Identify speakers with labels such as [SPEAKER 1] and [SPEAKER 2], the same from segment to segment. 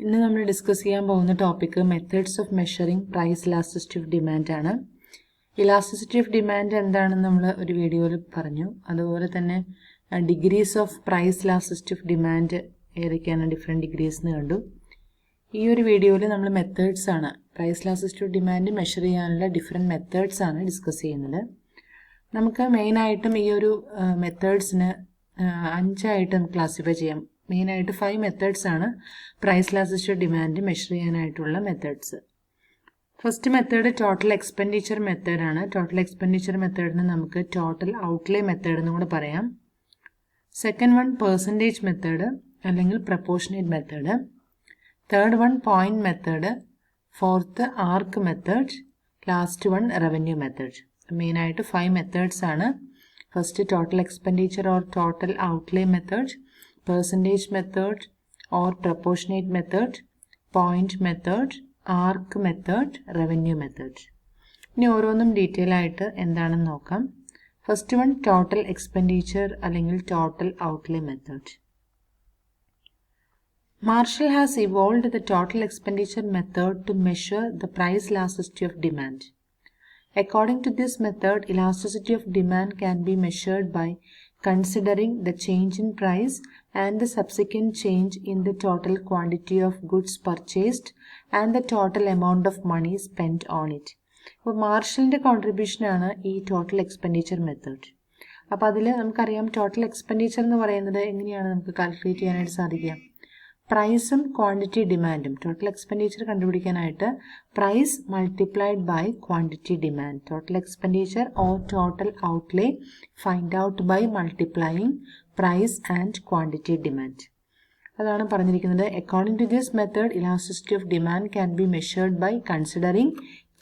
[SPEAKER 1] ഇന്ന് നമ്മൾ ഡിസ്കസ് ചെയ്യാൻ പോകുന്ന topic methods of measuring price elasticity of demand ആണ്. ഇലാസ്റ്റിസിറ്റി ഓഫ് ഡിമാൻഡ് എന്താണെന്ന് നമ്മൾ ഒരു വീഡിയോയിൽ പറഞ്ഞു. അതുപോലെ തന്നെ degrees of price elasticity of demand ഏതൊക്കെയാണ് ഡിഫറെൻറ്റ് ഡിഗ്രീസ് എന്ന് കണ്ടു. ഈ ഒരു വീഡിയോയിൽ നമ്മൾ മെത്തേഡ്സ് ആണ്, price elasticity of demand measure ചെയ്യാനുള്ള ഡിഫറെൻറ്റ് മെത്തേഡ്സ് ആണ് ഡിസ്കസ് ചെയ്യുന്നത്. നമുക്ക് മെയിനായിട്ടും ഈ ഒരു മെത്തേഡ്സിന് 5ആയിട്ട് നമുക്ക് ക്ലാസിഫൈ ചെയ്യാം. മെയിനായിട്ട് 5 മെത്തേഡ്സ് ആണ് price elasticity of demand measure ചെയ്യാനായിട്ടുള്ള methods. First method total expenditure മെത്തേഡാണ്. ടോട്ടൽ എക്സ്പെൻഡിച്ചർ മെത്തേഡിന് നമുക്ക് ടോട്ടൽ ഔട്ട്ലേ മെത്തേഡ് എന്നും കൂടെ പറയാം. സെക്കൻഡ് വൺ പെർസെൻറ്റേജ് മെത്തേഡ് അല്ലെങ്കിൽ proportionate method. Third one point method. Fourth arc method. Last one revenue method. മെയിനായിട്ട് 5 methods ആണ്. First total expenditure or total outlay method, percentage method or proportionate method, point method, arc method, revenue method. ഇനി ഓരോന്നും detail ആയിട്ട് എന്താണെന്ന് നോക്കാം. First one total expenditure അല്ലെങ്കിൽ total outlay method. Marshall has evolved the total expenditure method to measure the price elasticity of demand. According to this method, elasticity of demand can be measured by considering the change in price and the subsequent change in the total quantity of goods purchased and the total amount of money spent on it. അപ്പോൾ മാർഷലിൻ്റെ കോൺട്രിബ്യൂഷനാണ് ഈ total expenditure method. അപ്പോൾ അതിൽ നമുക്കറിയാം total expenditure എന്ന് പറയുന്നത് എങ്ങനെയാണ് നമുക്ക് calculate ചെയ്യാനായിട്ട് സാധിക്കുക. പ്രൈസും ക്വാണ്ടിറ്റി ഡിമാൻഡും. ടോട്ടൽ എക്സ്പെൻഡിച്ചർ കണ്ടുപിടിക്കാനായിട്ട് price multiplied by quantity demand. Total expenditure or total outlay find out by multiplying price and quantity demand. അതാണ് പറഞ്ഞിരിക്കുന്നത്. According to this method elasticity of demand can be measured by considering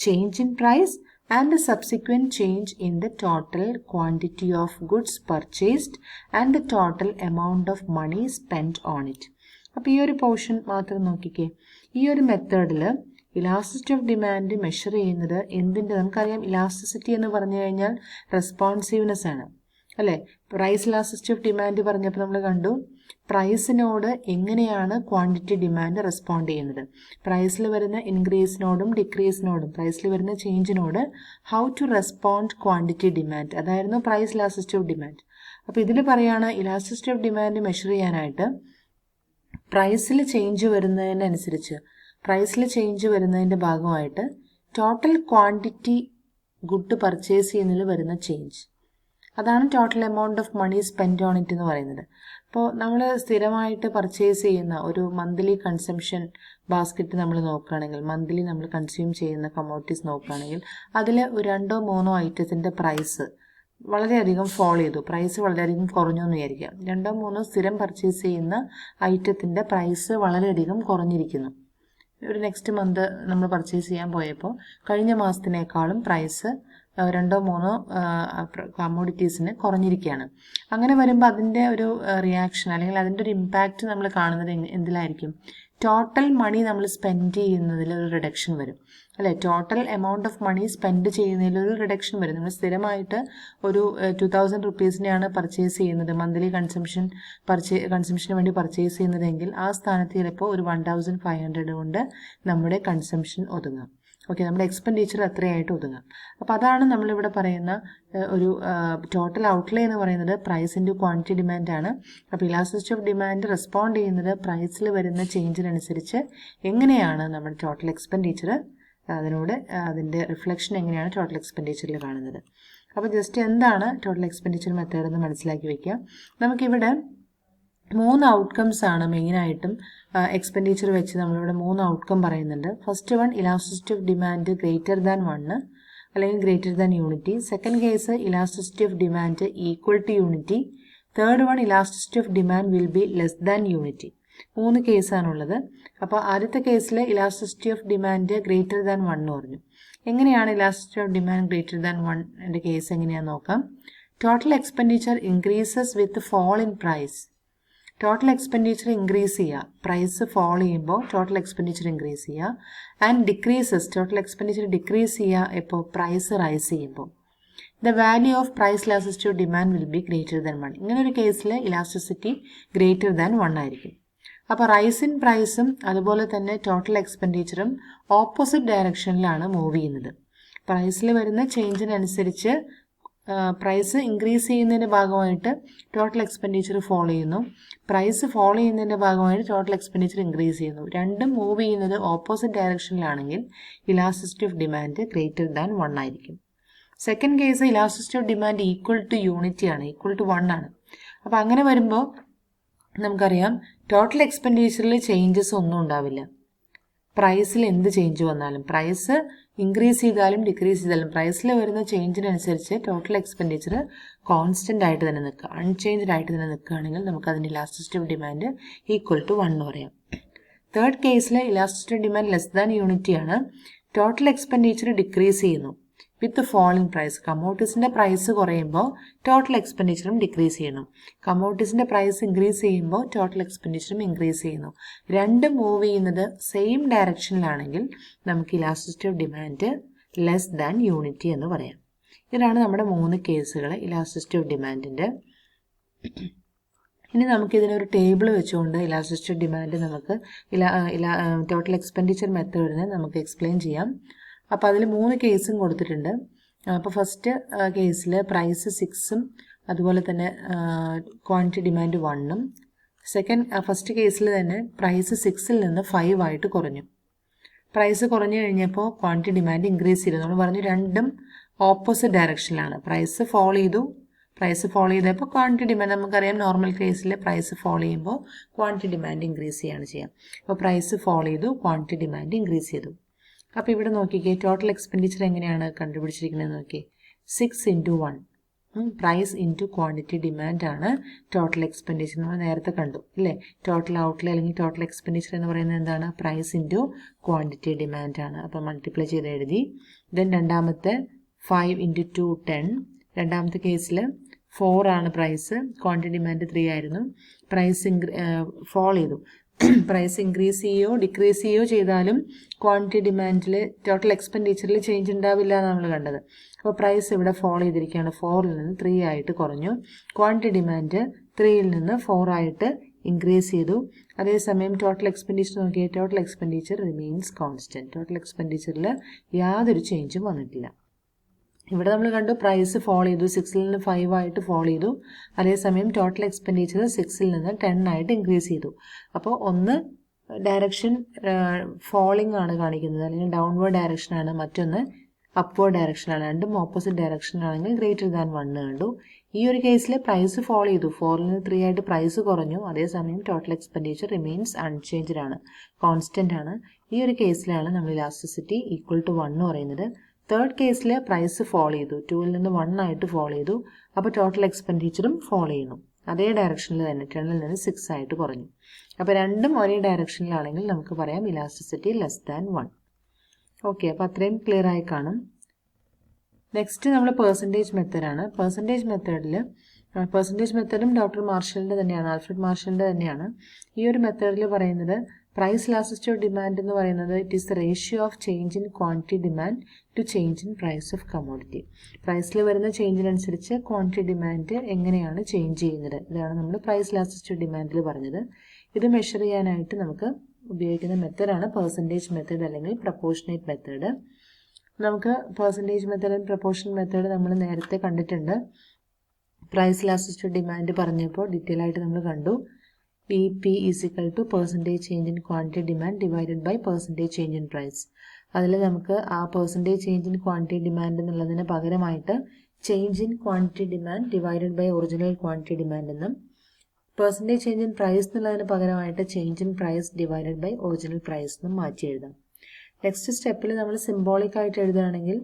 [SPEAKER 1] change in price and the subsequent change in the total quantity of goods purchased and the total amount of money spent on it. അപ്പോൾ ഈ ഒരു portion മാത്രം നോക്കിക്കേ. ഈ ഒരു മെത്തേഡിൽ elasticity of demand measure ചെയ്യുന്നത് എന്തിൻ്റെ, നമുക്കറിയാം ഇലാസ്റ്റിസിറ്റി എന്ന് പറഞ്ഞു കഴിഞ്ഞാൽ റെസ്പോൺസീവ്നെസ് ആണ് അല്ലേ. പ്രൈസ് ഇലാസ്റ്റിസിറ്റി ഓഫ് ഡിമാൻഡ് പറഞ്ഞപ്പോൾ നമ്മൾ കണ്ടു പ്രൈസിനോട് എങ്ങനെയാണ് ക്വാണ്ടിറ്റി ഡിമാൻഡ് റെസ്പോണ്ട് ചെയ്യുന്നത്. പ്രൈസിൽ വരുന്ന ഇൻക്രീസിനോടും ഡിക്രീസിനോടും പ്രൈസിൽ വരുന്ന ചേഞ്ചിനോട് how to respond quantity demand, അതായിരുന്നു പ്രൈസ് ഇലാസ്റ്റിസിറ്റി ഓഫ് ഡിമാൻഡ്. അപ്പോൾ ഇതിൽ പറയുകയാണ് ഇലാസ്റ്റിസിറ്റി ഓഫ് ഡിമാൻഡ് മെഷർ ചെയ്യാനായിട്ട് പ്രൈസിൽ ചേഞ്ച് വരുന്നതിൻ്റെ ഭാഗമായിട്ട് ടോട്ടൽ ക്വാണ്ടിറ്റി ഗുഡ് പർച്ചേസ് ചെയ്യുന്നതിൽ വരുന്ന ചേഞ്ച്, അതാണ് total amount of money spend on it എന്ന് പറയുന്നത്. അപ്പോൾ നമ്മൾ സ്ഥിരമായിട്ട് പർച്ചേസ് ചെയ്യുന്ന ഒരു മന്ത്ലി കൺസംഷൻ ബാസ്ക്കറ്റ് നമ്മൾ നോക്കുകയാണെങ്കിൽ, മന്ത്ലി നമ്മൾ കൺസ്യൂം ചെയ്യുന്ന കമ്മോഡിറ്റീസ് നോക്കുകയാണെങ്കിൽ അതിൽ ഒരു 2-3 ഐറ്റത്തിൻ്റെ പ്രൈസ് വളരെയധികം ഫോൾ ചെയ്തു, പ്രൈസ് വളരെയധികം കുറഞ്ഞു എന്ന് വിചാരിക്കാം. 2-3 സ്ഥിരം പർച്ചേസ് ചെയ്യുന്ന ഐറ്റത്തിൻ്റെ പ്രൈസ് വളരെയധികം കുറഞ്ഞിരിക്കുന്നു. ഒരു നെക്സ്റ്റ് മന്ത് നമ്മൾ പർച്ചേസ് ചെയ്യാൻ പോയപ്പോൾ കഴിഞ്ഞ മാസത്തിനേക്കാളും പ്രൈസ് 2-3 കമ്മോഡിറ്റീസിന് കുറഞ്ഞിരിക്കുകയാണ്. അങ്ങനെ വരുമ്പോൾ അതിൻ്റെ ഒരു റിയാക്ഷൻ അല്ലെങ്കിൽ അതിൻ്റെ ഒരു ഇമ്പാക്റ്റ് നമ്മൾ കാണുന്നത് എന്തിലായിരിക്കും? ടോട്ടൽ മണി നമ്മൾ സ്പെൻഡ് ചെയ്യുന്നതിൽ ഒരു റിഡക്ഷൻ വരും അല്ലേ. Total amount of money spend ചെയ്യുന്നതിൽ ഒരു റിഡക്ഷൻ വരും. നമ്മൾ സ്ഥിരമായിട്ട് ഒരു 2000 റുപ്പീസിനെയാണ് പർച്ചേസ് ചെയ്യുന്നത്, മന്ത്ലി കൺസംഷന് വേണ്ടി പർച്ചേസ് ചെയ്യുന്നതെങ്കിൽ ആ സ്ഥാനത്ത് ചിലപ്പോൾ ഒരു 1500 കൊണ്ട് നമ്മുടെ കൺസംഷൻ ഒതുങ്ങാം. ഓക്കെ, നമ്മുടെ എക്സ്പെൻഡിച്ചർ അത്രയായിട്ട് ഒതുങ്ങാം. അപ്പോൾ അതാണ് നമ്മളിവിടെ പറയുന്ന ഒരു ടോട്ടൽ ഔട്ട്ലേ എന്ന് പറയുന്നത് പ്രൈസ് ഇൻറ്റു ക്വാണ്ടിറ്റി ഡിമാൻഡാണ്. അപ്പോൾ ഇലാസ്റ്റിസിറ്റി ഓഫ് ഡിമാൻഡ് റെസ്പോണ്ട് ചെയ്യുന്നത് പ്രൈസിൽ വരുന്ന ചേഞ്ചിനനുസരിച്ച് എങ്ങനെയാണ് നമ്മുടെ ടോട്ടൽ എക്സ്പെൻഡിച്ചർ, അതിൻ്റെ റിഫ്ലക്ഷൻ എങ്ങനെയാണ് ടോട്ടൽ എക്സ്പെൻഡിച്ചറിൽ കാണുന്നത്. അപ്പോൾ ജസ്റ്റ് എന്താണ് ടോട്ടൽ എക്സ്പെൻഡിച്ചർ മെത്തേഡ് എന്ന് മനസ്സിലാക്കി വയ്ക്കുക. നമുക്കിവിടെ 3 ഔട്ട്കംസ് ആണ് മെയിനായിട്ടും എക്സ്പെൻഡിച്ചർ വെച്ച് നമ്മളിവിടെ 3 ഔട്ട്കം പറയുന്നുണ്ട്. First one elasticity of demand greater than 1 അല്ലെങ്കിൽ greater than unity. Second case elasticity of demand equal to unity. Third one elasticity of demand will be less than unity. 3 കേസാണുള്ളത്. അപ്പോൾ ആദ്യത്തെ കേസിൽ elasticity of demand greater than 1 എന്ന് പറഞ്ഞു. എങ്ങനെയാണ് elasticity of demand greater than 1 case എങ്ങനെയാണെന്ന് നോക്കാം. Total expenditure increases with fall in price. Total expenditure increase ചെയ്യുക, പ്രൈസ് ഫോൾ ചെയ്യുമ്പോൾ ടോട്ടൽ എക്സ്പെൻഡിച്ചർ ഇൻക്രീസ് ചെയ്യുക. And decreases, total expenditure decrease ചെയ്യുക എപ്പോൾ പ്രൈസ് റൈസ് ചെയ്യുമ്പോൾ. The value of price elasticity of demand will be greater than 1. ഇങ്ങനെ ഒരു കേസിൽ elasticity greater than 1 ആയിരിക്കും. അപ്പോൾ റൈസ് ഇൻ പ്രൈസും അതുപോലെ തന്നെ ടോട്ടൽ എക്സ്പെൻഡിച്ചറും ഓപ്പോസിറ്റ് ഡയറക്ഷനിലാണ് മൂവ് ചെയ്യുന്നത്. പ്രൈസിൽ വരുന്ന ചേഞ്ചിനനുസരിച്ച് പ്രൈസ് ഇൻക്രീസ് ചെയ്യുന്നതിൻ്റെ ഭാഗമായിട്ട് ടോട്ടൽ എക്സ്പെൻഡിച്ചർ ഫോളോ ചെയ്യുന്നു, പ്രൈസ് ഫോളോ ചെയ്യുന്നതിൻ്റെ ഭാഗമായിട്ട് ടോട്ടൽ എക്സ്പെൻഡിച്ചർ ഇൻക്രീസ് ചെയ്യുന്നു. രണ്ടും മൂവ് ചെയ്യുന്നത് ഓപ്പോസിറ്റ് ഡയറക്ഷനിലാണെങ്കിൽ elasticity of demand greater than 1 ആയിരിക്കും. Second case elasticity of demand equal to unity ആണ്, ഈക്വൽ ടു 1 ആണ്. അപ്പോൾ അങ്ങനെ വരുമ്പോൾ നമുക്കറിയാം ടോട്ടൽ എക്സ്പെൻഡിച്ചറിൽ ചേഞ്ചസ് ഒന്നും ഉണ്ടാവില്ല. പ്രൈസിൽ എന്ത് ചേഞ്ച് വന്നാലും, പ്രൈസ് ഇൻക്രീസ് ചെയ്താലും ഡിക്രീസ് ചെയ്താലും പ്രൈസിൽ വരുന്ന ചേഞ്ചിനനുസരിച്ച് ടോട്ടൽ എക്സ്പെൻഡിച്ചർ കോൺസ്റ്റൻ്റ് ആയിട്ട് തന്നെ നിൽക്കുക, അൺചേഞ്ച്ഡ് ആയിട്ട് തന്നെ നിൽക്കുകയാണെങ്കിൽ നമുക്ക് അതിൻ്റെ elasticity of demand equal to 1 എന്ന് പറയാം. തേർഡ് കേസിൽ elasticity of demand less than unity ആണ്. ടോട്ടൽ എക്സ്പെൻഡിച്ചർ ഡിക്രീസ് ചെയ്യുന്നു വിത്ത് ഫോളിംഗ് പ്രൈസ്. കമ്മോഡിറ്റീസിൻ്റെ പ്രൈസ് കുറയുമ്പോൾ ടോട്ടൽ എക്സ്പെൻഡിച്ചറും ഡിക്രീസ് ചെയ്യുന്നു. കമ്മോഡിറ്റീസിൻ്റെ പ്രൈസ് ഇൻക്രീസ് ചെയ്യുമ്പോൾ ടോട്ടൽ എക്സ്പെൻഡിച്ചറും ഇൻക്രീസ് ചെയ്യുന്നു. രണ്ടും മൂവ് ചെയ്യുന്നത് സെയിം ഡയറക്ഷനിലാണെങ്കിൽ നമുക്ക് elasticity of demand less than unity എന്ന് പറയാം. ഇതാണ് നമ്മുടെ 3 കേസുകൾ ഇലാസ്റ്റിസിറ്റി ഓഫ് ഡിമാൻഡിൻ്റെ. ഇനി നമുക്കിതിനൊരു ടേബിൾ വെച്ചുകൊണ്ട് ഇലാസ്റ്റിസിറ്റി ഓഫ് ഡിമാൻഡ് നമുക്ക് ടോട്ടൽ എക്സ്പെൻഡിച്ചർ മെത്തേഡിനെ നമുക്ക് എക്സ്പ്ലെയിൻ ചെയ്യാം. അപ്പോൾ അതിൽ 3 കേസും കൊടുത്തിട്ടുണ്ട്. അപ്പോൾ ഫസ്റ്റ് കേസിൽ പ്രൈസ് 6ഉം അതുപോലെ തന്നെ ക്വാണ്ടിറ്റി ഡിമാൻഡ് 1ഉം. ഫസ്റ്റ് കേസിൽ തന്നെ പ്രൈസ് 6ൽ നിന്ന് 5 ആയിട്ട് കുറഞ്ഞു. പ്രൈസ് കുറഞ്ഞു കഴിഞ്ഞപ്പോൾ ക്വാണ്ടിറ്റി ഡിമാൻഡ് ഇൻക്രീസ് ചെയ്തു. നമ്മൾ പറഞ്ഞു രണ്ടും ഓപ്പോസിറ്റ് ഡയറക്ഷനിലാണ്. പ്രൈസ് ഫോളോ ചെയ്തപ്പോൾ ക്വാണ്ടിറ്റി ഡിമാൻഡ്, നമുക്കറിയാം നോർമൽ കേസിൽ പ്രൈസ് ഫോളോ ചെയ്യുമ്പോൾ ക്വാണ്ടിറ്റി ഡിമാൻഡ് ഇൻക്രീസ് ചെയ്യാണ് ചെയ്യുക. അപ്പോൾ പ്രൈസ് ഫോളോ ചെയ്തു, ക്വാണ്ടിറ്റി ഡിമാൻഡ് ഇൻക്രീസ് ചെയ്തു. അപ്പോൾ ഇവിടെ നോക്കിക്കേ ടോട്ടൽ എക്സ്പെൻഡിച്ചർ എങ്ങനെയാണ് കണ്ടുപിടിച്ചിരിക്കുന്നത് നോക്കി. 6 × 1 പ്രൈസ് ഇൻറ്റു ക്വാണ്ടിറ്റി ഡിമാൻഡ് ആണ് ടോട്ടൽ എക്സ്പെൻഡിച്ചർ. നമ്മൾ നേരത്തെ കണ്ടു അല്ലേ, ടോട്ടൽ ഔട്ട്ലേ അല്ലെങ്കിൽ ടോട്ടൽ എക്സ്പെൻഡിച്ചർ എന്ന് പറയുന്നത് എന്താണ്, പ്രൈസ് ഇൻറ്റു ക്വാണ്ടിറ്റി ഡിമാൻഡ് ആണ്. അപ്പോൾ മൾട്ടിപ്ലൈ ചെയ്ത് എഴുതി. ദെൻ രണ്ടാമത്തെ 5 × 2 10. രണ്ടാമത്തെ കേസിൽ 4 ആണ് പ്രൈസ്, ക്വാണ്ടിറ്റി ഡിമാൻഡ് 3 ആയിരുന്നു. പ്രൈസ് ഫോളോ ചെയ്തു. പ്രൈസ് ഇൻക്രീസ് ചെയ്യുകയോ ഡിക്രീസ് ചെയ്യുകയോ ചെയ്താലും ക്വാണ്ടിറ്റി ഡിമാൻഡിൽ ടോട്ടൽ എക്സ്പെൻഡിച്ചറിൽ ചേഞ്ച് ഉണ്ടാവില്ല എന്നാണ് നമ്മൾ കണ്ടത്. അപ്പോൾ പ്രൈസ് ഇവിടെ ഫോളോ ചെയ്തിരിക്കുകയാണ്. 4ൽ നിന്ന് 3 ആയിട്ട് കുറഞ്ഞു. ക്വാണ്ടിറ്റി ഡിമാൻഡ് 3ൽ നിന്ന് 4 ആയിട്ട് ഇൻക്രീസ് ചെയ്തു. അതേസമയം ടോട്ടൽ എക്സ്പെൻഡിച്ചർ നോക്കിയാൽ total expenditure remains constant. Total എക്സ്പെൻഡിച്ചറിൽ യാതൊരു ചേഞ്ചും വന്നിട്ടില്ല. ഇവിടെ നമ്മൾ കണ്ടു പ്രൈസ് ഫോളോ ചെയ്തു, 6ൽ നിന്ന് 5 ആയിട്ട് ഫോളോ ചെയ്തു. അതേസമയം ടോട്ടൽ എക്സ്പെൻഡിച്ചർ 6ൽ നിന്ന് 10 ആയിട്ട് ഇൻക്രീസ് ചെയ്തു. അപ്പോൾ ഒന്ന് ഡയറക്ഷൻ ഫോളിംഗ് ആണ് കാണിക്കുന്നത്, അല്ലെങ്കിൽ ഡൗൺവേർഡ് ഡയറക്ഷനാണ്, മറ്റൊന്ന് അപ്വേർഡ് ഡയറക്ഷനാണ്. രണ്ടും ഓപ്പോസിറ്റ് ഡയറക്ഷനാണെങ്കിൽ ഗ്രേറ്റർ ദാൻ 1 കണ്ടു. ഈ ഒരു കേസിൽ പ്രൈസ് ഫോളോ ചെയ്തു, 4ൽ നിന്ന് 3 ആയിട്ട് പ്രൈസ് കുറഞ്ഞു. അതേസമയം ടോട്ടൽ എക്സ്പെൻഡിച്ചർ റിമെയിൻസ് അൺചേഞ്ച്ഡ് ആണ്, കോൺസ്റ്റൻ്റ് ആണ്. ഈ ഒരു കേസിലാണ് നമ്മൾ ഇലാസ്റ്റിസിറ്റി ഈക്വൽ ടു 1 എന്ന് പറയുന്നത്. തേർഡ് കേസിൽ പ്രൈസ് ഫോളോ ചെയ്തു, 2ൽ നിന്ന് 1 ആയിട്ട് ഫോളോ ചെയ്തു. അപ്പോൾ ടോട്ടൽ എക്സ്പെൻഡിച്ചറും ഫോളോ ചെയ്യുന്നു, അതേ ഡയറക്ഷനിൽ തന്നെ 10ൽ നിന്ന് 6 ആയിട്ട് കുറഞ്ഞു. അപ്പോൾ രണ്ടും ഒരേ ഡയറക്ഷനിലാണെങ്കിൽ നമുക്ക് പറയാം ഇലാസ്റ്റിസിറ്റി ലെസ് ദാൻ 1. ഓക്കെ, അപ്പോൾ അത്രയും ക്ലിയർ ആയി കാണും. നെക്സ്റ്റ് നമ്മൾ പെർസെൻറ്റേജ് മെത്തേഡാണ്. പെർസെൻറ്റേജ് മെത്തേഡും ഡോക്ടർ മാർഷലിൻ്റെ തന്നെയാണ്, ആൽഫ്രഡ് മാർഷലിൻ്റെ തന്നെയാണ്. ഈ ഒരു മെത്തേഡിൽ പറയുന്നത് പ്രൈസ് ഇലാസ്റ്റിസിറ്റി ഓഫ് ഡിമാൻഡ് എന്ന് പറയുന്നത് it is the ratio of change in quantity demand to change in price of commodity. പ്രൈസിൽ വരുന്ന ചേഞ്ചിനനുസരിച്ച് ക്വാണ്ടിറ്റി ഡിമാൻഡ് എങ്ങനെയാണ് ചേഞ്ച് ചെയ്യുന്നത്, ഇതാണ് നമ്മൾ പ്രൈസ് ഇലാസ്റ്റിസിറ്റി ഓഫ് ഡിമാൻഡിൽ പറഞ്ഞത്. ഇത് മെഷർ ചെയ്യാനായിട്ട് നമുക്ക് ഉപയോഗിക്കുന്ന മെത്തേഡാണ് പെർസെൻറ്റേജ് മെത്തേഡ് അല്ലെങ്കിൽ പ്രപ്പോർഷനേറ്റ് മെത്തേഡ്. നമുക്ക് percentage method and proportion method നമ്മൾ നേരത്തെ കണ്ടിട്ടുണ്ട്. പ്രൈസ് ഇലാസ്റ്റിസിറ്റി ഓഫ് ഡിമാൻഡ് പറഞ്ഞപ്പോൾ ഡീറ്റെയിൽ ആയിട്ട് നമ്മൾ കണ്ടു. EP is equal to percentage change in quantity demand divided by percentage change in price. അതിൽ നമുക്ക് ആ percentage change in quantity demand എന്നുള്ളതിന് പകരമായിട്ട് change in quantity demand divided by original quantity demand എന്നും, പെർസെൻറ്റേജ് ചേഞ്ച് ഇൻ പ്രൈസ് എന്നുള്ളതിന് പകരമായിട്ട് change in price divided by original price എന്നും മാറ്റി എഴുതാം. നെക്സ്റ്റ് സ്റ്റെപ്പിൽ നമ്മൾ സിംബോളിക് ആയിട്ട് എഴുതുകയാണെങ്കിൽ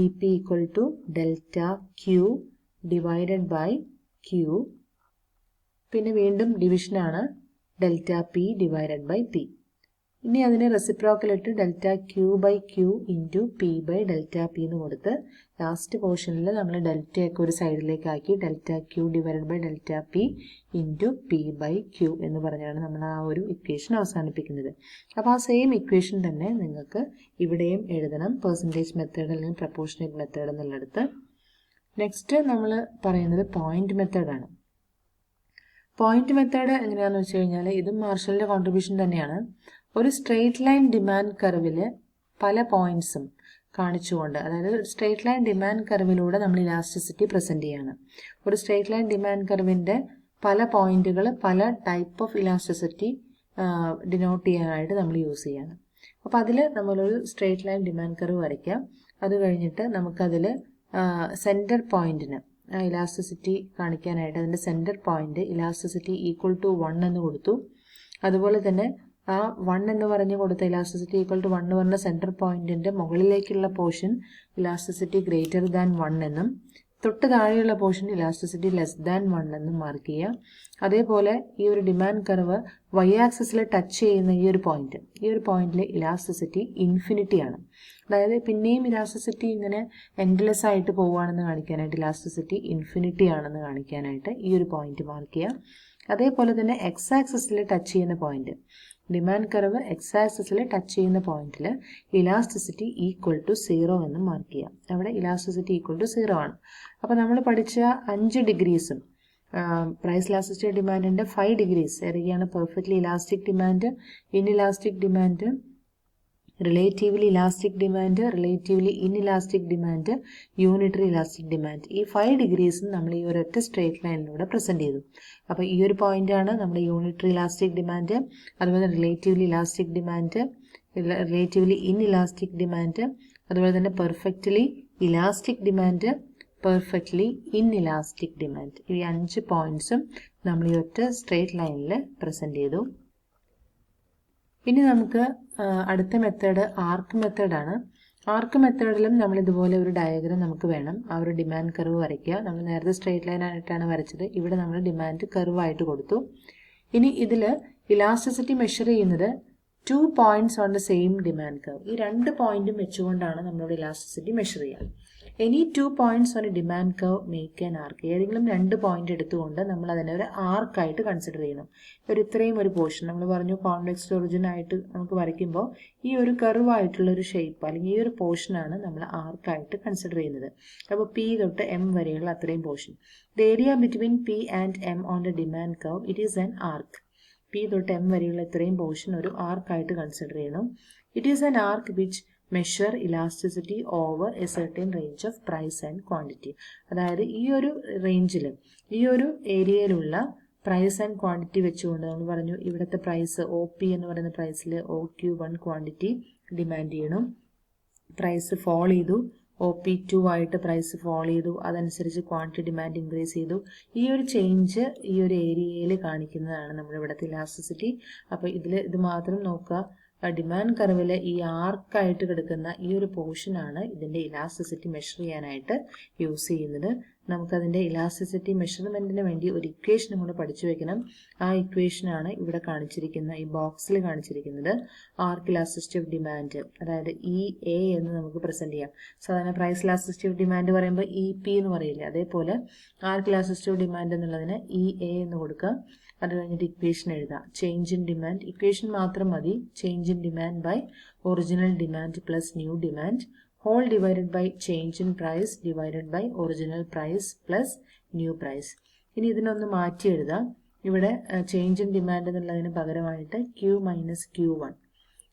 [SPEAKER 1] EP equal to delta Q divided by Q, പിന്നെ വീണ്ടും ഡിവിഷനാണ് delta P divided by P. ഇനി അതിനെ റെസിപ്രോക്കലിട്ട് delta Q by Q into P by delta P എന്ന് കൊടുത്ത് ലാസ്റ്റ് പോർഷനിൽ നമ്മൾ ഡെൽറ്റയൊക്കെ ഒരു സൈഡിലേക്ക് ആക്കി delta Q divided by delta P into P by Q എന്ന് പറഞ്ഞാണ് നമ്മൾ ആ ഒരു ഇക്വേഷൻ അവസാനിപ്പിക്കുന്നത്. അപ്പോൾ ആ സെയിം ഇക്വേഷൻ തന്നെ നിങ്ങൾക്ക് ഇവിടെയും എഴുതണം, പെർസെൻറ്റേജ് മെത്തേഡ് അല്ലെങ്കിൽ പ്രപ്പോർഷനേറ്റ് മെത്തേഡ് എന്നുള്ളിടത്ത്. നെക്സ്റ്റ് നമ്മൾ പറയുന്നത് പോയിന്റ് മെത്തേഡാണ്. പോയിന്റ് മെത്തേഡ് എങ്ങനെയാണെന്ന് വെച്ച് കഴിഞ്ഞാൽ ഇതും മാർഷലിൻ്റെ കോൺട്രിബ്യൂഷൻ തന്നെയാണ്. ഒരു സ്ട്രെയിറ്റ് ലൈൻ ഡിമാൻഡ് കർവിൽ പല പോയിന്റ്സും കാണിച്ചുകൊണ്ട്, അതായത് സ്ട്രെയിറ്റ് ലൈൻ ഡിമാൻഡ് കർവിലൂടെ നമ്മൾ ഇലാസ്റ്റിസിറ്റി പ്രസൻറ്റ് ചെയ്യാണ്. ഒരു സ്ട്രെയിറ്റ് ലൈൻ ഡിമാൻഡ് കർവിൻ്റെ പല പോയിന്റുകൾ പല ടൈപ്പ് ഓഫ് ഇലാസ്റ്റിസിറ്റി ഡിനോട്ട് ചെയ്യാനായിട്ട് നമ്മൾ യൂസ് ചെയ്യാണ്. അപ്പോൾ അതിൽ നമ്മളൊരു സ്ട്രെയിറ്റ് ലൈൻ ഡിമാൻഡ് കർവ് വരയ്ക്കാം. അത് കഴിഞ്ഞിട്ട് നമുക്കതിൽ സെൻറ്റർ പോയിന്റിന് ഇലാസ്റ്റിസിറ്റി കാണിക്കാനായിട്ട് അതിൻ്റെ centre point elasticity equal to 1 എന്ന് കൊടുത്തു. അതുപോലെ തന്നെ ആ 1 എന്ന് പറഞ്ഞ് കൊടുത്ത ഇലാസ്റ്റിസിറ്റി ഈക്വൽ ടു 1 പറഞ്ഞ സെൻറ്റർ പോയിന്റിൻ്റെ മുകളിലേക്കുള്ള പോർഷൻ ഇലാസ്റ്റിസിറ്റി ഗ്രേറ്റർ ദാൻ 1 എന്നും തൊട്ട് താഴെയുള്ള പോർഷൻ ഇലാസ്റ്റിസിറ്റി ലെസ് ദാൻ 1 എന്നും മാർക്ക് ചെയ്യുക. അതേപോലെ ഈ ഒരു ഡിമാൻഡ് കർവ് വൈ ആക്സിസിൽ ടച്ച് ചെയ്യുന്ന ഈ ഒരു പോയിന്റിൽ ഇലാസ്റ്റിസിറ്റി ഇൻഫിനിറ്റി ആണ്. അതായത് പിന്നെയും ഇലാസ്റ്റിസിറ്റി ഇങ്ങനെ എൻഡ്ലെസ് ആയിട്ട് പോവുകയാണെന്ന് കാണിക്കാനായിട്ട് ഇലാസ്റ്റിസിറ്റി ഇൻഫിനിറ്റി ആണെന്ന് കാണിക്കാനായിട്ട് ഈ ഒരു പോയിന്റ് മാർക്ക് ചെയ്യുക. അതേപോലെ തന്നെ എക്സ് ആക്സിസിൽ ടച്ച് ചെയ്യുന്ന പോയിന്റ്, ഡിമാൻഡ് കർവ് എക്സ് ആക്സിസിൽ ടച്ച് ചെയ്യുന്ന പോയിന്റിൽ ഇലാസ്റ്റിസിറ്റി ഈക്വൽ ടു 0 എന്ന് മാർക്ക് ചെയ്യാം. അവിടെ ഇലാസ്റ്റിസിറ്റി ഈക്വൽ ടു 0 ആണ്. അപ്പോൾ നമ്മൾ പഠിച്ച 5 ഡിഗ്രീസും പ്രൈസ് ഇലാസ്റ്റിസിറ്റി ഡിമാൻഡിൻ്റെ 5 ഡിഗ്രീസ് ഏതൊക്കെയാണ്? Perfectly elastic demand, inelastic demand, relatively elastic demand, relatively inelastic demand, unitary elastic demand. ഈ 5 ഡിഗ്രീസും നമ്മൾ ഈ ഒരൊറ്റ സ്ട്രേറ്റ് ലൈനിലൂടെ പ്രസൻറ്റ് ചെയ്തു. അപ്പോൾ ഈ ഒരു പോയിന്റാണ് നമ്മുടെ യൂണിറ്ററി ഇലാസ്റ്റിക് ഡിമാൻഡ്, അതുപോലെ relatively elastic demand, relatively inelastic demand, അതുപോലെ തന്നെ perfectly elastic demand, perfectly inelastic demand. ഈ 5 പോയിന്റ്സും നമ്മൾ ഈ ഒറ്റ സ്ട്രേറ്റ് ലൈനിൽ പ്രസൻറ്റ് ചെയ്തു. ഇനി നമുക്ക് അടുത്ത മെത്തേഡ് ആർക്ക് മെത്തേഡാണ്. ആർക്ക് മെത്തേഡിലും നമ്മൾ ഇതുപോലെ ഒരു ഡയഗ്രം നമുക്ക് വേണം. ആ ഒരു ഡിമാൻഡ് കർവ് വരയ്ക്കുക. നമ്മൾ നേരത്തെ സ്ട്രേറ്റ് ലൈൻ ആയിട്ടാണ് വരച്ചത്, ഇവിടെ നമ്മൾ ഡിമാൻഡ് കർവ് ആയിട്ട് കൊടുത്തു. ഇനി ഇതിൽ ഇലാസ്റ്റിസിറ്റി മെഷർ ചെയ്യുന്നത് 2 points on the same demand curve. ഈ 2 പോയിന്റും വെച്ചുകൊണ്ടാണ് നമ്മളുടെ ഇലാസ്റ്റിസിറ്റി മെഷർ ചെയ്യുക. Any 2 points on A demand curve make an arc. ഏതെങ്കിലും 2 പോയിന്റ് എടുത്തുകൊണ്ട് നമ്മൾ അതിനെ ഒരു ആർക്കായിട്ട് കൺസിഡർ ചെയ്യണം. ഇത്രയും ഒരു പോർഷൻ നമ്മൾ പറഞ്ഞു കോൺവെക്സ് ഒറിജിൻ ആയിട്ട് നമുക്ക് വരയ്ക്കുമ്പോൾ ഈ ഒരു കർവ് ആയിട്ടുള്ള ഒരു ഷേപ്പ് അല്ലെങ്കിൽ ഈ ഒരു പോർഷനാണ് നമ്മൾ ആർക്കായിട്ട് കൺസിഡർ ചെയ്യുന്നത്. അപ്പോൾ പി തൊട്ട് എം വരെയുള്ള അത്രയും portion. The area between P and M on the demand curve it is an arc. P തൊട്ട് എം വരെയുള്ള ഇത്രയും പോർഷൻ ഒരു ആർക്കായിട്ട് കൺസിഡർ ചെയ്യണം. It is an arc which measure elasticity over a certain range of price and quantity. അതായത് ഈ ഒരു റേഞ്ചിൽ ഈ ഒരു ഏരിയയിലുള്ള പ്രൈസ് ആൻഡ് ക്വാണ്ടിറ്റി വെച്ചുകൊണ്ട് നമ്മൾ പറഞ്ഞു ഇവിടുത്തെ പ്രൈസ് OP എന്ന് പറയുന്ന പ്രൈസിൽ OQ1 ക്വാണ്ടിറ്റി ഡിമാൻഡ് ചെയ്യണം. പ്രൈസ് ഫോൾ ചെയ്തു, OP2 ആയിട്ട് പ്രൈസ് ഫോൾ ചെയ്തു, അതനുസരിച്ച് ക്വാണ്ടിറ്റി ഡിമാൻഡ് ഇൻക്രീസ് ചെയ്തു. ഈ ഒരു ചേഞ്ച് ഈ ഒരു ഏരിയയിൽ കാണിക്കുന്നതാണ് നമ്മുടെ ഇവിടുത്തെ ഇലാസ്റ്റിസിറ്റി. അപ്പോൾ ഇത് മാത്രം നോക്കുക. ഡിമാൻഡ് കർവിലെ ഈ ആർക്കായിട്ട് കിടക്കുന്ന ഈ ഒരു പോർഷനാണ് ഇതിൻ്റെ ഇലാസ്റ്റിസിറ്റി മെഷർ ചെയ്യാനായിട്ട് യൂസ് ചെയ്യുന്നത്. നമുക്കതിൻ്റെ ഇലാസ്റ്റിസിറ്റി മെഷർമെൻറ്റിന് വേണ്ടി ഒരു ഇക്വേഷനും കൂടെ പഠിച്ചു വെക്കണം. ആ ഇക്വേഷനാണ് ഇവിടെ കാണിച്ചിരിക്കുന്ന ഈ ബോക്സിൽ കാണിച്ചിരിക്കുന്നത്. ആർക്ക് ഇലാസ്റ്റിസിറ്റി ഓഫ് ഡിമാൻഡ്, അതായത് EA എന്ന് നമുക്ക് പ്രസൻറ്റ് ചെയ്യാം. സാധാരണ പ്രൈസ് ഇലാസ്റ്റിസിറ്റി ഓഫ് ഡിമാൻഡ് പറയുമ്പോൾ EP എന്ന് പറയില്ലേ, അതേപോലെ ആർക്ക് ഇലാസ്റ്റിസിറ്റി ഓഫ് ഡിമാൻഡ് എന്നുള്ളതിന് EA എന്ന് കൊടുക്കുക. അത് കഴിഞ്ഞിട്ട് ഇക്വേഷൻ എഴുതാം. ചേഞ്ച് ഇൻ ഡിമാൻഡ്, ഇക്വേഷൻ മാത്രം മതി. Change in demand by original demand plus new demand whole divided by change in price divided by original price plus new price. ഇനി ഇതിനൊന്ന് മാറ്റി എഴുതാം. ഇവിടെ ചേഞ്ച് ഇൻ ഡിമാൻഡ് എന്നുള്ളതിന് പകരമായിട്ട് Q minus Q1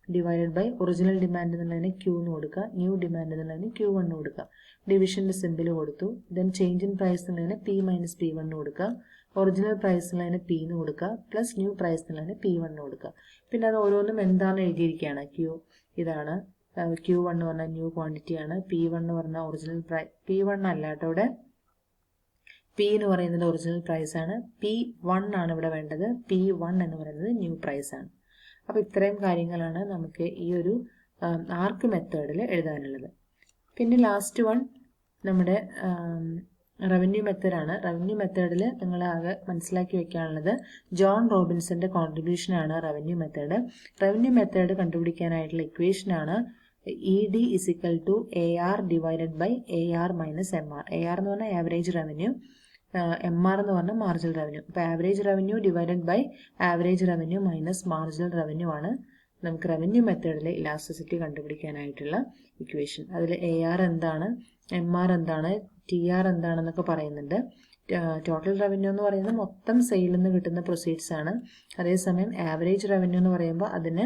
[SPEAKER 1] divided by original demand എന്നുള്ളതിന് Q എന്ന് കൊടുക്കുക, ന്യൂ ഡിമാൻഡ് എന്നുള്ളതിന് Q1 കൊടുക്കുക. ഡിവിഷൻ്റെ സിമ്പിൾ കൊടുത്തു. ദെൻ ചേഞ്ച് ഇൻ പ്രൈസ് എന്നുള്ളതിന് P മൈനസ് P1 കൊടുക്കുക, ഒറിജിനൽ പ്രൈസ് എന്നുള്ളതിന് P എന്ന് കൊടുക്കുക, പ്ലസ് ന്യൂ പ്രൈസ് എന്നുള്ളതിന് P1 കൊടുക്കുക. പിന്നെ അത് ഓരോന്നും എന്താണ് എഴുതിയിരിക്കുകയാണ്. ഇതാണ് Q1 എന്ന് പറഞ്ഞാൽ ന്യൂ ക്വാണ്ടിറ്റി ആണ്, P1 എന്ന് പറഞ്ഞാൽ ഒറിജിനൽ പ്രൈസ്, P1 അല്ല കേട്ടോ ഇവിടെ, P എന്ന് പറയുന്നത് ഒറിജിനൽ പ്രൈസ് ആണ്, P1 ആണ് ഇവിടെ വേണ്ടത്, P1 എന്ന് പറയുന്നത് ന്യൂ പ്രൈസ് ആണ്. അപ്പോൾ ഇത്രയും കാര്യങ്ങളാണ് നമുക്ക് ഈ ഒരു ആർക്ക് മെത്തേഡിൽ എഴുതാനുള്ളത്. പിന്നെ ലാസ്റ്റ് വൺ നമ്മുടെ റവന്യൂ മെത്തേഡാണ്. റവന്യൂ മെത്തേഡിൽ നിങ്ങൾ ആകെ മനസ്സിലാക്കി വെക്കാനുള്ളത് ജോൺ റോബിൻസന്റെ കോൺട്രിബ്യൂഷനാണ് റവന്യൂ മെത്തേഡ്. റവന്യൂ മെത്തേഡ് കണ്ടുപിടിക്കാനായിട്ടുള്ള ഇക്വേഷനാണ് ED is equal to AR divided by AR minus MR. AR എന്ന് പറഞ്ഞാൽ ആവറേജ് റവന്യൂ, MR എന്ന് പറഞ്ഞാൽ മാർജിനൽ റവന്യൂ. അപ്പോൾ average revenue divided by average revenue minus marginal revenue ആണ് നമുക്ക് റവന്യൂ മെത്തേഡിലെ ഇലാസ്റ്റിസിറ്റി കണ്ടുപിടിക്കാനായിട്ടുള്ള ഇക്വേഷൻ. അതിൽ AR എന്താണ്, MR എന്താണ്, TR എന്താണെന്നൊക്കെ പറയുന്നുണ്ട്. ടോട്ടൽ റവന്യൂ എന്ന് പറയുന്നത് മൊത്തം സെയിലിൽ നിന്ന് കിട്ടുന്ന പ്രൊസീഡ്സ് ആണ്. അതേസമയം ആവറേജ് റവന്യൂ എന്ന് പറയുമ്പോൾ അതിന്